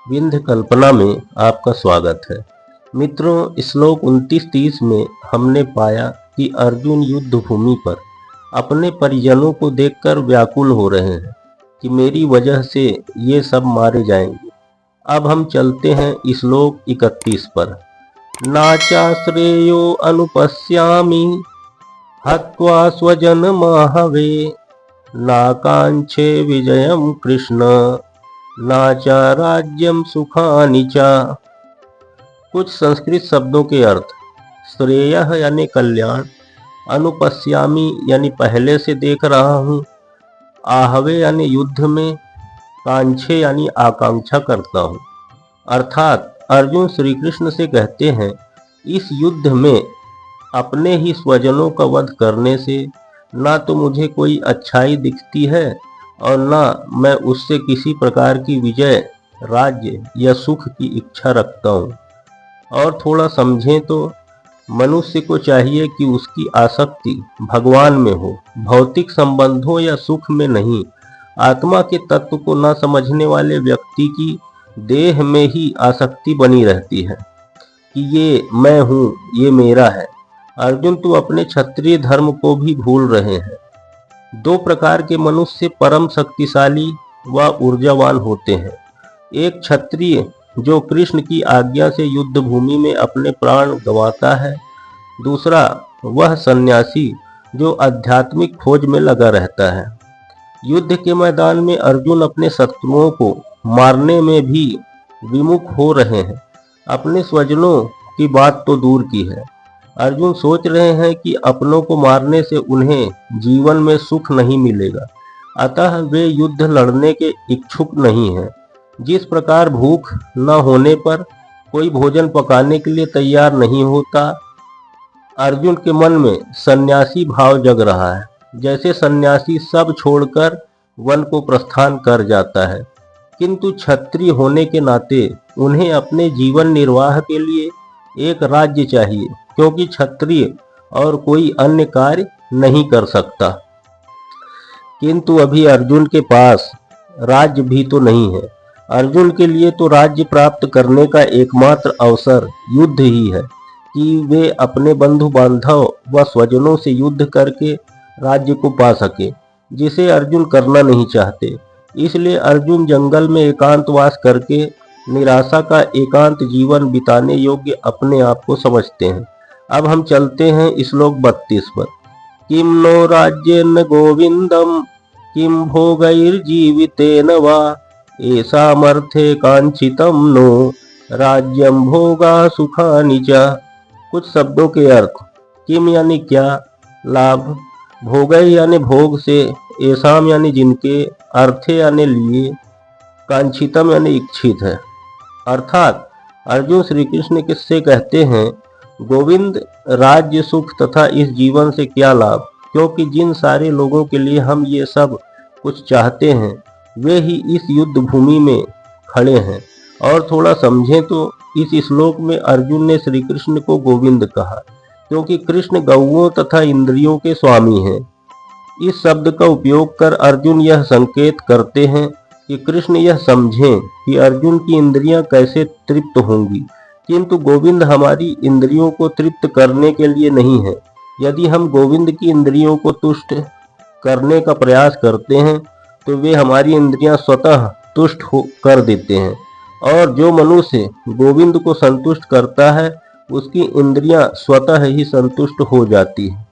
विंध्य कल्पना में आपका स्वागत है। मित्रों, श्लोक 29-30 में हमने पाया कि अर्जुन युद्ध भूमि पर अपने परिजनों को देखकर व्याकुल हो रहे हैं कि मेरी वजह से ये सब मारे जाएंगे। अब हम चलते हैं श्लोक 31 पर। नाचाश्रेयो अनुपश्यामि हत्वा स्वजन माहवे नाकांक्षे विजयम कृष्ण नाचा राज्यम सुखानि च। कुछ संस्कृत शब्दों के अर्थ। श्रेयः यानी कल्याण, अनुपश्यामि यानी पहले से देख रहा हूँ, आहवे यानी युद्ध में, कांक्षे यानी आकांक्षा करता हूँ। अर्थात अर्जुन श्री कृष्ण से कहते हैं, इस युद्ध में अपने ही स्वजनों का वध करने से ना तो मुझे कोई अच्छाई दिखती है और ना मैं उससे किसी प्रकार की विजय, राज्य या सुख की इच्छा रखता हूँ। और थोड़ा समझें तो मनुष्य को चाहिए कि उसकी आसक्ति भगवान में हो, भौतिक संबंधों या सुख में नहीं। आत्मा के तत्व को न समझने वाले व्यक्ति की देह में ही आसक्ति बनी रहती है कि ये मैं हूँ, ये मेरा है। अर्जुन तो अपने क्षत्रिय धर्म को भी भूल रहे हैं। दो प्रकार के मनुष्य परम शक्तिशाली व ऊर्जावान होते हैं। एक क्षत्रिय जो कृष्ण की आज्ञा से युद्ध भूमि में अपने प्राण गंवाता है। दूसरा वह सन्यासी जो आध्यात्मिक खोज में लगा रहता है। युद्ध के मैदान में अर्जुन अपने शत्रुओं को मारने में भी विमुख हो रहे हैं। अपने स्वजनों की बात तो दूर की है, अर्जुन सोच रहे हैं कि अपनों को मारने से उन्हें जीवन में सुख नहीं मिलेगा, अतः वे युद्ध लड़ने के इच्छुक नहीं हैं। जिस प्रकार भूख न होने पर कोई भोजन पकाने के लिए तैयार नहीं होता, अर्जुन के मन में सन्यासी भाव जग रहा है। जैसे सन्यासी सब छोड़कर वन को प्रस्थान कर जाता है, किंतु क्षत्रिय होने के नाते उन्हें अपने जीवन निर्वाह के लिए एक राज्य चाहिए, क्योंकि क्षत्रिय और कोई अन्य कार्य नहीं कर सकता। किंतु अभी अर्जुन के पास राज्य भी तो नहीं है। अर्जुन के लिए तो राज्य प्राप्त करने का एकमात्र अवसर युद्ध ही है कि वे अपने बंधु बांधव व स्वजनों से युद्ध करके राज्य को पा सके, जिसे अर्जुन करना नहीं चाहते। इसलिए अर्जुन जंगल में एकांतवास करके निराशा का एकांत जीवन बिताने योग्य अपने आप को समझते हैं। अब हम चलते हैं श्लोक 32 पर। किम नो राज्येन गोविंदम किम भोगैर्जीवितेन वा एषामर्थे कांचितम नो राज्यम भोगा सुखानि च। कुछ शब्दों के अर्थ। किम यानी क्या, लाभ, भोगै यानी भोग से, एषाम यानी जिनके, अर्थे यानी लिए, कांचितम यानी इच्छित है। अर्थात अर्जुन श्री कृष्ण किससे कहते हैं, गोविंद, राज्य, सुख तथा इस जीवन से क्या लाभ, क्योंकि जिन सारे लोगों के लिए हम ये सब कुछ चाहते हैं वे ही इस युद्ध भूमि में खड़े हैं। और थोड़ा समझें तो इस श्लोक में अर्जुन ने श्री कृष्ण को गोविंद कहा, क्योंकि कृष्ण गौओं तथा इंद्रियों के स्वामी हैं। इस शब्द का उपयोग कर अर्जुन यह संकेत करते हैं कि कृष्ण यह समझें कि अर्जुन की इंद्रियां कैसे तृप्त होंगी, किंतु गोविंद हमारी इंद्रियों को तृप्त करने के लिए नहीं है। यदि हम गोविंद की इंद्रियों को तुष्ट करने का प्रयास करते हैं तो वे हमारी इंद्रियां स्वतः तुष्ट कर देते हैं, और जो मनुष्य गोविंद को संतुष्ट करता है उसकी इंद्रियां स्वतः ही संतुष्ट हो जाती है।